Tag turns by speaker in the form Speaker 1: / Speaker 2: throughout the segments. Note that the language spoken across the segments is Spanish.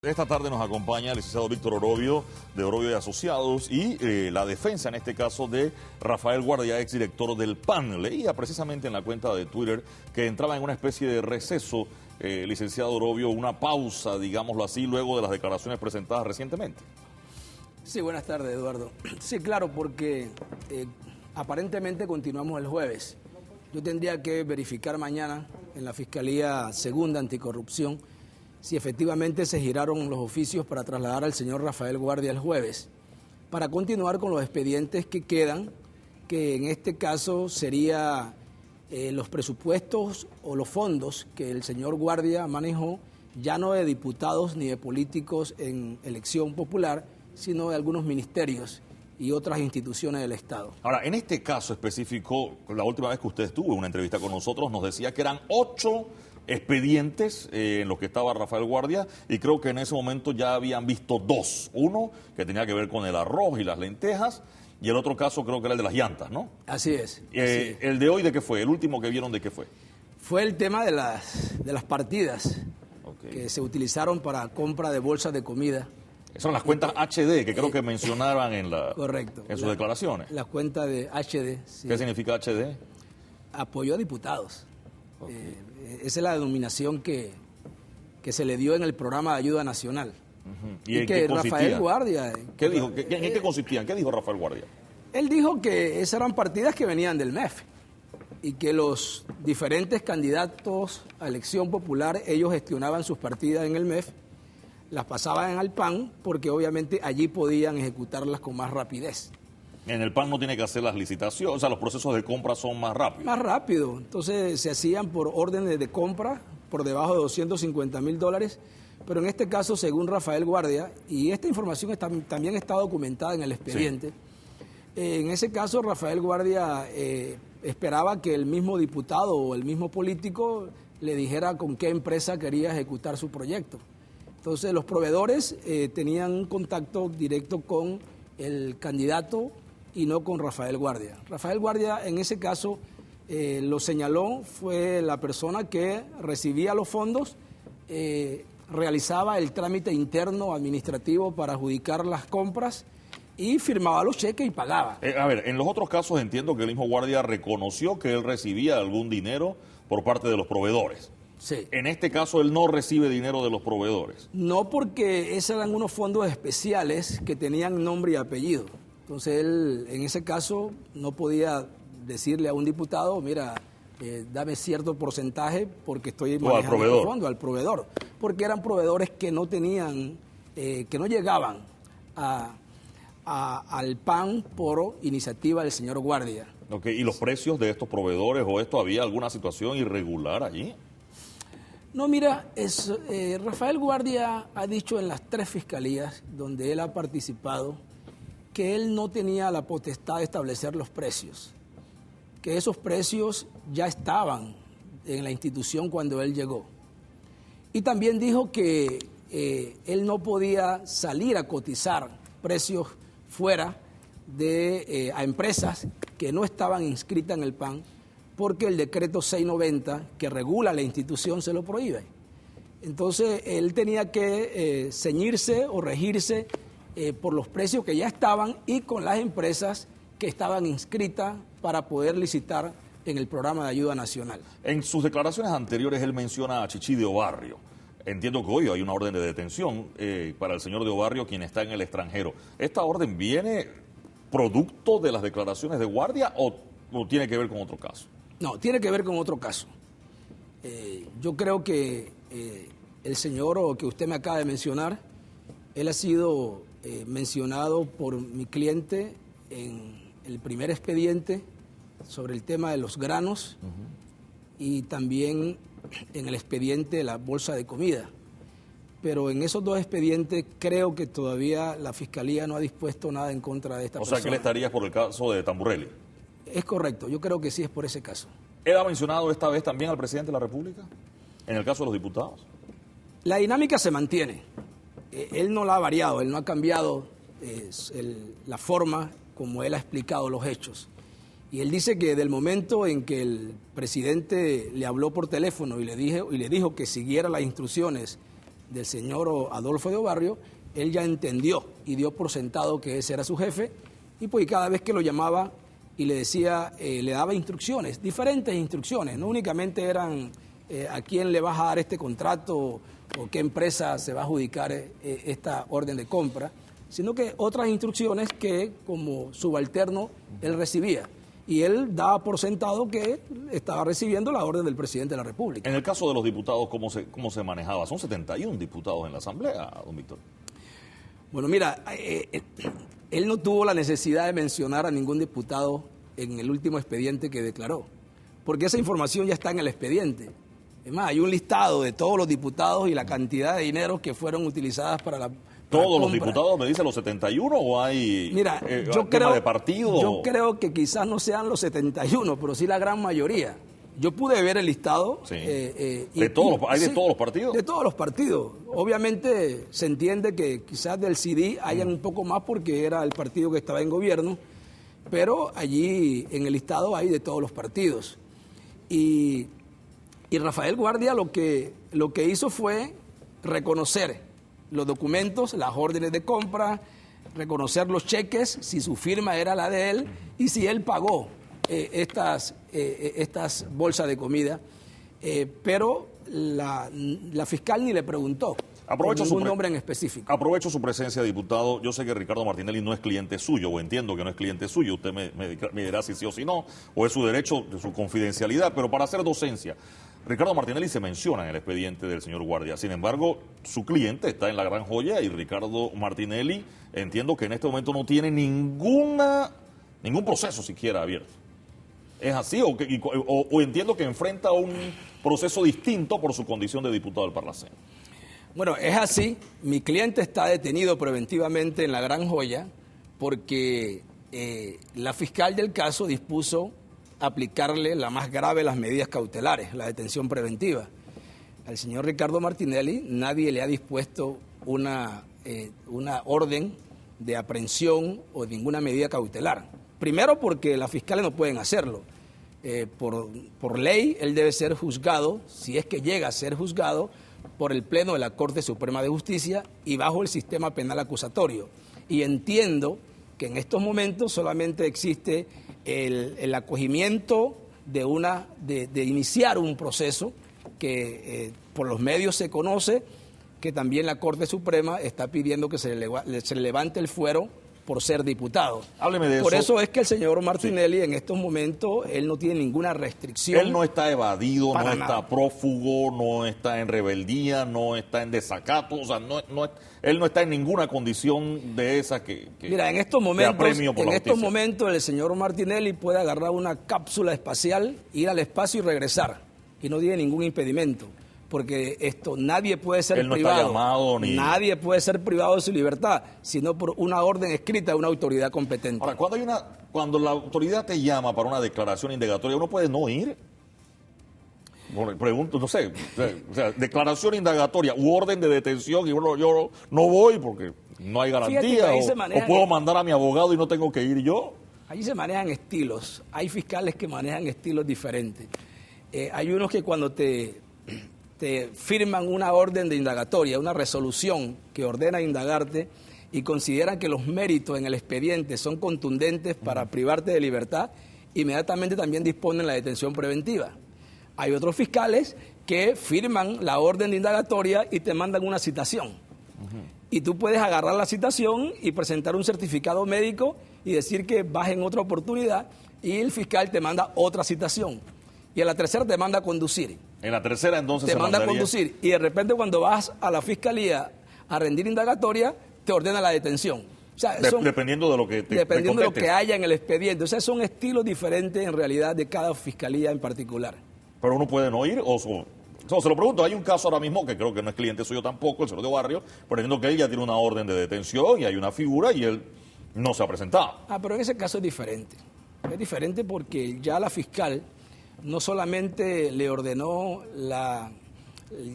Speaker 1: Esta tarde nos acompaña el licenciado Víctor Orovio, de Orovio y Asociados, y la defensa, en este caso, de Rafael Guardia, exdirector del PAN. Leía precisamente en la cuenta de Twitter que entraba en una especie de receso, licenciado Orovio, una pausa, digámoslo así, luego de las declaraciones presentadas recientemente.
Speaker 2: Sí, buenas tardes, Eduardo. Sí, claro, porque aparentemente continuamos el jueves. Yo tendría que verificar mañana en la Fiscalía Segunda Anticorrupción si efectivamente se giraron los oficios para trasladar al señor Rafael Guardia el jueves, para continuar con los expedientes que quedan, que en este caso sería los presupuestos o los fondos que el señor Guardia manejó, ya no de diputados ni de políticos en elección popular, sino de algunos ministerios y otras instituciones del Estado.
Speaker 1: Ahora, en este caso específico, la última vez que usted estuvo en una entrevista con nosotros, nos decía que eran 8 expedientes en los que estaba Rafael Guardia, y creo que en ese momento ya habían visto 2. Uno que tenía que ver con el arroz y las lentejas, y el otro caso creo que era el de las llantas, ¿no?
Speaker 2: Así es.
Speaker 1: ¿El de hoy de qué fue? ¿El último que vieron de qué fue?
Speaker 2: Fue el tema de las partidas que se utilizaron para compra de bolsas de comida.
Speaker 1: Son las cuentas HD que creo que mencionaban en sus declaraciones.
Speaker 2: Las cuentas de HD. Sí.
Speaker 1: ¿Qué significa HD?
Speaker 2: Apoyo a diputados. Esa es la denominación que se le dio en el programa de ayuda nacional.
Speaker 1: ¿Y en
Speaker 2: que
Speaker 1: qué consistía?
Speaker 2: Rafael Guardia...
Speaker 1: ¿Qué dijo? ¿En qué consistían? ¿Qué dijo Rafael Guardia?
Speaker 2: Él dijo que esas eran partidas que venían del MEF y que los diferentes candidatos a elección popular, ellos gestionaban sus partidas en el MEF, las pasaban al PAN porque obviamente allí podían ejecutarlas con más rapidez.
Speaker 1: En el PAN no tiene que hacer las licitaciones, o sea, los procesos de compra son más rápidos.
Speaker 2: Más rápido, entonces se hacían por órdenes de compra por debajo de $250,000, pero en este caso, según Rafael Guardia, y esta información también está documentada en el expediente, en ese caso Rafael Guardia esperaba que el mismo diputado o el mismo político le dijera con qué empresa quería ejecutar su proyecto. Entonces los proveedores tenían un contacto directo con el candidato y no con Rafael Guardia. Rafael Guardia en ese caso lo señaló, fue la persona que recibía los fondos, realizaba el trámite interno administrativo para adjudicar las compras y firmaba los cheques y pagaba.
Speaker 1: A ver, en los otros casos entiendo que el mismo Guardia reconoció que él recibía algún dinero por parte de los proveedores.
Speaker 2: Sí.
Speaker 1: En este caso él no recibe dinero de los proveedores.
Speaker 2: No, porque esos eran unos fondos especiales que tenían nombre y apellido. Entonces él en ese caso no podía decirle a un diputado, mira, dame cierto porcentaje porque estoy manejando el fondo, al proveedor. Porque eran proveedores que no tenían, que no llegaban al PAN por iniciativa del señor Guardia.
Speaker 1: ¿Y los precios de estos proveedores o esto, había alguna situación irregular allí?
Speaker 2: No, mira, Rafael Guardia ha dicho en las 3 fiscalías donde él ha participado que él no tenía la potestad de establecer los precios, que esos precios ya estaban en la institución cuando él llegó. Y también dijo que él no podía salir a cotizar precios fuera a empresas que no estaban inscritas en el PAN, porque el decreto 690 que regula la institución se lo prohíbe. Entonces él tenía que ceñirse o regirse por los precios que ya estaban y con las empresas que estaban inscritas para poder licitar en el programa de ayuda nacional.
Speaker 1: En sus declaraciones anteriores él menciona a Chichi de Obarrio. Entiendo que hoy hay una orden de detención para el señor de Obarrio, quien está en el extranjero. ¿Esta orden viene producto de las declaraciones de Guardia o tiene que ver con otro caso?
Speaker 2: No, tiene que ver con otro caso. Yo creo que el señor o que usted me acaba de mencionar, él ha sido mencionado por mi cliente en el primer expediente sobre el tema de los granos y también en el expediente de la bolsa de comida. Pero en esos 2 expedientes creo que todavía la Fiscalía no ha dispuesto nada en contra de esta persona.
Speaker 1: O sea, que él estaría por el caso de Tamburelli.
Speaker 2: Es correcto, yo creo que sí es por ese caso.
Speaker 1: ¿Él ha mencionado esta vez también al presidente de la República? ¿En el caso de los diputados?
Speaker 2: La dinámica se mantiene. Él no la ha variado, él no ha cambiado la forma como él ha explicado los hechos. Y él dice que del momento en que el presidente le habló por teléfono y le dijo que siguiera las instrucciones del señor Adolfo de Obarrio, él ya entendió y dio por sentado que ese era su jefe, y pues cada vez que lo llamaba y le decía, le daba instrucciones, diferentes instrucciones, no únicamente eran a quién le vas a dar este contrato o qué empresa se va a adjudicar esta orden de compra, sino que otras instrucciones que como subalterno él recibía. Y él daba por sentado que estaba recibiendo la orden del presidente de la República.
Speaker 1: En el caso de los diputados, ¿cómo se manejaba? Son 71 diputados en la Asamblea, don Víctor.
Speaker 2: Bueno, mira, él no tuvo la necesidad de mencionar a ningún diputado en el último expediente que declaró, porque esa información ya está en el expediente. Es más, hay un listado de todos los diputados y la cantidad de dinero que fueron utilizadas para la
Speaker 1: ¿Todos los diputados, me dicen los 71 o hay
Speaker 2: Mira,
Speaker 1: tema de partido?
Speaker 2: Yo creo que quizás no sean los 71, pero sí la gran mayoría. Yo pude ver el listado.
Speaker 1: Sí. ¿Hay de todos los partidos?
Speaker 2: De todos los partidos. Obviamente se entiende que quizás del CD hayan un poco más porque era el partido que estaba en gobierno, pero allí en el listado hay de todos los partidos. Y Rafael Guardia lo que hizo fue reconocer los documentos, las órdenes de compra, reconocer los cheques, si su firma era la de él y si él pagó estas bolsas de comida. Pero la fiscal ni le preguntó por ningún nombre en específico.
Speaker 1: Aprovecho su presencia, diputado. Yo sé que Ricardo Martinelli no es cliente suyo, o entiendo que no es cliente suyo. Usted me dirá si sí o si no, o es su derecho, de su confidencialidad. Pero para hacer docencia, Ricardo Martinelli se menciona en el expediente del señor Guardia. Sin embargo, su cliente está en la Gran Joya y Ricardo Martinelli entiendo que en este momento no tiene ningún proceso siquiera abierto. ¿Es así? ¿O entiendo que enfrenta un proceso distinto por su condición de diputado del Parlacén?
Speaker 2: Bueno, es así. Mi cliente está detenido preventivamente en la Gran Joya porque la fiscal del caso dispuso aplicarle la más grave de las medidas cautelares, la detención preventiva. Al señor Ricardo Martinelli nadie le ha dispuesto una orden de aprehensión o ninguna medida cautelar. Primero porque las fiscales no pueden hacerlo. Por ley él debe ser juzgado, si es que llega a ser juzgado, por el Pleno de la Corte Suprema de Justicia y bajo el sistema penal acusatorio. Y entiendo que en estos momentos solamente existe el acogimiento de iniciar un proceso que por los medios se conoce, que también la Corte Suprema está pidiendo que se le levante el fuero por ser diputado.
Speaker 1: Hábleme de
Speaker 2: por
Speaker 1: eso.
Speaker 2: Eso es que el señor Martinelli en estos momentos, él no tiene ninguna restricción.
Speaker 1: Él no está evadido, no está
Speaker 2: nada.
Speaker 1: prófugo, no está en rebeldía, no está en desacato, o sea, él no está en ninguna condición de esa que
Speaker 2: Mira, en estos momentos el señor Martinelli puede agarrar una cápsula espacial, ir al espacio y regresar, y no tiene ningún impedimento. Porque nadie puede ser
Speaker 1: él no
Speaker 2: privado,
Speaker 1: está llamado,
Speaker 2: nadie puede ser privado de su libertad, sino por una orden escrita de una autoridad competente.
Speaker 1: Ahora, cuando la autoridad te llama para una declaración indagatoria, ¿uno puede no ir? Bueno, pregunto, no sé, o sea, declaración indagatoria u orden de detención, y bueno, yo no voy porque no hay garantía, o puedo mandar a mi abogado y no tengo que ir yo.
Speaker 2: Allí se manejan estilos, hay fiscales que manejan estilos diferentes. Hay unos que cuando te firman una orden de indagatoria, una resolución que ordena indagarte y consideran que los méritos en el expediente son contundentes para privarte de libertad, inmediatamente también disponen la detención preventiva. Hay otros fiscales que firman la orden de indagatoria y te mandan una citación. Y tú puedes agarrar la citación y presentar un certificado médico y decir que vas en otra oportunidad y el fiscal te manda otra citación. Y a la tercera te manda a conducir.
Speaker 1: En la tercera entonces
Speaker 2: te manda a conducir y de repente cuando vas a la fiscalía a rendir indagatoria te ordena la detención. O sea,
Speaker 1: dependiendo de lo que
Speaker 2: dependiendo de lo que haya en el expediente. O sea, son estilos diferentes en realidad de cada fiscalía en particular.
Speaker 1: Pero uno puede no ir o se lo pregunto, hay un caso ahora mismo que creo que no es cliente suyo tampoco, el señor de Barrio, pero entiendo que él ya tiene una orden de detención y hay una figura y él no se ha presentado.
Speaker 2: Pero en ese caso es diferente. Es diferente porque ya la fiscal no solamente le ordenó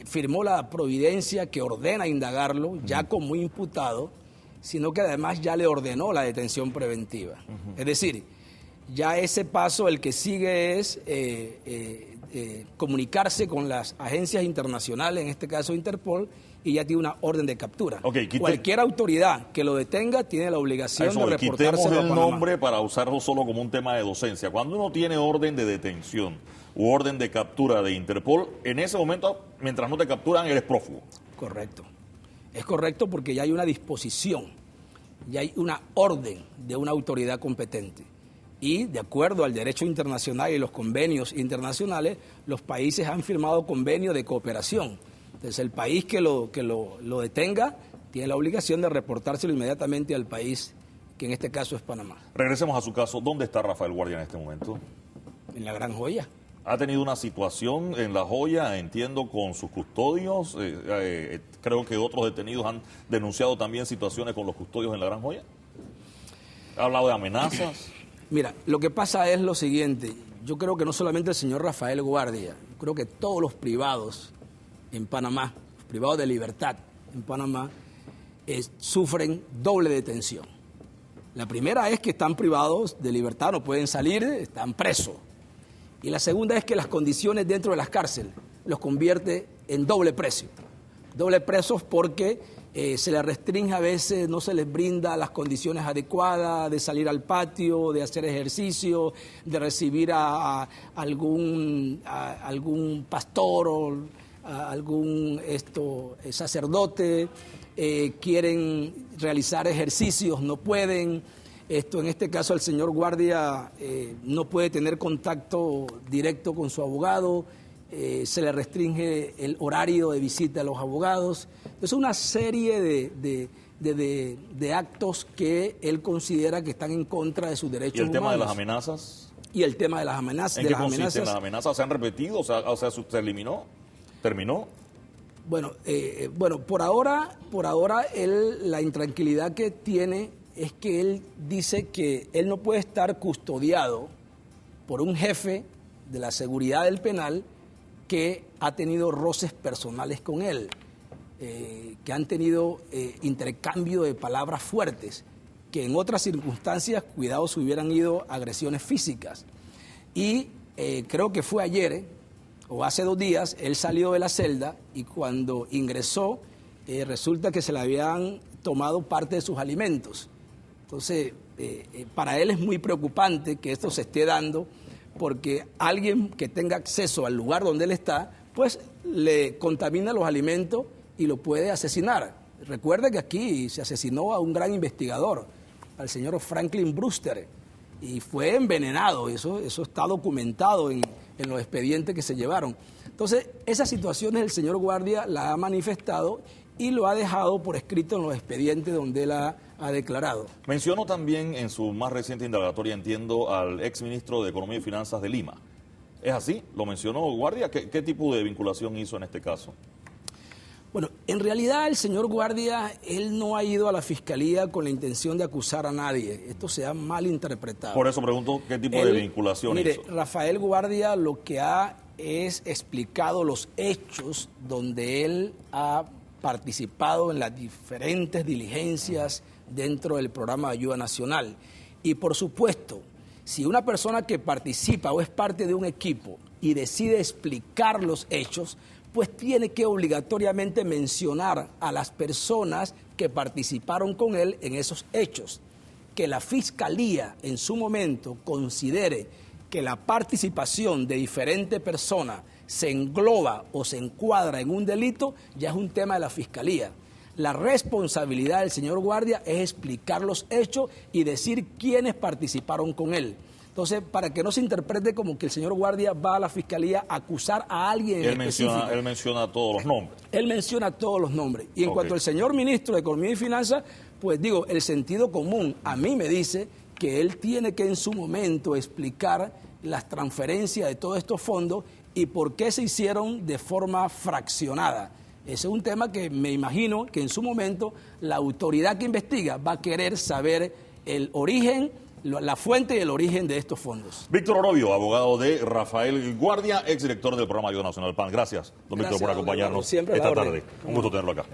Speaker 2: firmó la providencia que ordena indagarlo, ya como imputado, sino que además ya le ordenó la detención preventiva. Es decir, ya ese paso el que sigue es comunicarse con las agencias internacionales, en este caso Interpol, y ya tiene una orden de captura.
Speaker 1: Okay,
Speaker 2: cualquier autoridad que lo detenga tiene la obligación de reportárselo
Speaker 1: quitemos el
Speaker 2: a Panamá.
Speaker 1: nombre para usarlo solo como un tema de docencia. Cuando uno tiene orden de detención u orden de captura de Interpol, en ese momento, mientras no te capturan, eres prófugo.
Speaker 2: Correcto. Es correcto porque ya hay una disposición, ya hay una orden de una autoridad competente. Y de acuerdo al derecho internacional y los convenios internacionales, los países han firmado convenios de cooperación. Entonces el país que lo detenga tiene la obligación de reportárselo inmediatamente al país, que en este caso es Panamá.
Speaker 1: Regresemos a su caso. ¿Dónde está Rafael Guardia en este momento?
Speaker 2: En la Gran Joya.
Speaker 1: ¿Ha tenido una situación en La Joya, entiendo, con sus custodios? Creo que otros detenidos han denunciado también situaciones con los custodios en la Gran Joya. ¿Ha hablado de amenazas?
Speaker 2: Mira, lo que pasa es lo siguiente. Yo creo que no solamente el señor Rafael Guardia, creo que todos los privados en Panamá, los privados de libertad en Panamá, sufren doble detención. La primera es que están privados de libertad, no pueden salir, están presos. Y la segunda es que las condiciones dentro de las cárceles los convierte en doble preso. Doble presos porque se les restringe a veces, no se les brinda las condiciones adecuadas de salir al patio, de hacer ejercicio, de recibir a algún pastor o a algún sacerdote. Quieren realizar ejercicios, no pueden. En este caso el señor Guardia no puede tener contacto directo con su abogado, se le restringe el horario de visita a los abogados. Es una serie de actos que él considera que están en contra de sus derechos humanos.
Speaker 1: ¿Y el tema de las amenazas?
Speaker 2: Y el tema de las amenazas.
Speaker 1: ¿En qué consisten las amenazas? ¿Se han repetido? O sea, ¿se eliminó? ¿Terminó?
Speaker 2: Bueno, por ahora la intranquilidad que tiene es que él dice que él no puede estar custodiado por un jefe de la seguridad del penal que ha tenido roces personales con él, que han tenido intercambio de palabras fuertes, que en otras circunstancias, cuidado, se hubieran ido agresiones físicas. Y creo que fue ayer, o hace 2 días, él salió de la celda y cuando ingresó, resulta que se le habían tomado parte de sus alimentos. Entonces, para él es muy preocupante que esto se esté dando porque alguien que tenga acceso al lugar donde él está, pues le contamina los alimentos y lo puede asesinar. Recuerde que aquí se asesinó a un gran investigador, al señor Franklin Brewster, y fue envenenado. Eso está documentado en los expedientes que se llevaron. Entonces, esas situaciones el señor Guardia la ha manifestado y lo ha dejado por escrito en los expedientes donde él ha declarado.
Speaker 1: Mencionó también en su más reciente indagatoria, entiendo, al exministro de Economía y Finanzas de Lima. ¿Es así? ¿Lo mencionó Guardia? ¿Qué tipo de vinculación hizo en este caso?
Speaker 2: Bueno, en realidad el señor Guardia, él no ha ido a la fiscalía con la intención de acusar a nadie. Esto se ha malinterpretado.
Speaker 1: Por eso pregunto qué tipo de vinculación hizo.
Speaker 2: Mire, Rafael Guardia lo que ha es explicado los hechos donde él ha participado en las diferentes diligencias dentro del programa de ayuda nacional. Y por supuesto, si una persona que participa o es parte de un equipo y decide explicar los hechos, pues tiene que obligatoriamente mencionar a las personas que participaron con él en esos hechos. Que la Fiscalía en su momento considere que la participación de diferentes personas se engloba o se encuadra en un delito, ya es un tema de la Fiscalía. La responsabilidad del señor Guardia es explicar los hechos y decir quiénes participaron con él. Entonces, para que no se interprete como que el señor Guardia va a la Fiscalía a acusar a alguien en específico.
Speaker 1: Él menciona todos los nombres.
Speaker 2: Él menciona todos los nombres. Y en cuanto al señor ministro de Economía y Finanzas, pues digo, el sentido común a mí me dice que él tiene que en su momento explicar las transferencias de todos estos fondos y por qué se hicieron de forma fraccionada. Ese es un tema que me imagino que en su momento la autoridad que investiga va a querer saber el origen, la fuente y el origen de estos fondos.
Speaker 1: Víctor Orobio, abogado de Rafael Guardia, exdirector del programa Ayuda Nacional PAN. Gracias, don Víctor, por acompañarnos esta tarde. Un gusto tenerlo acá.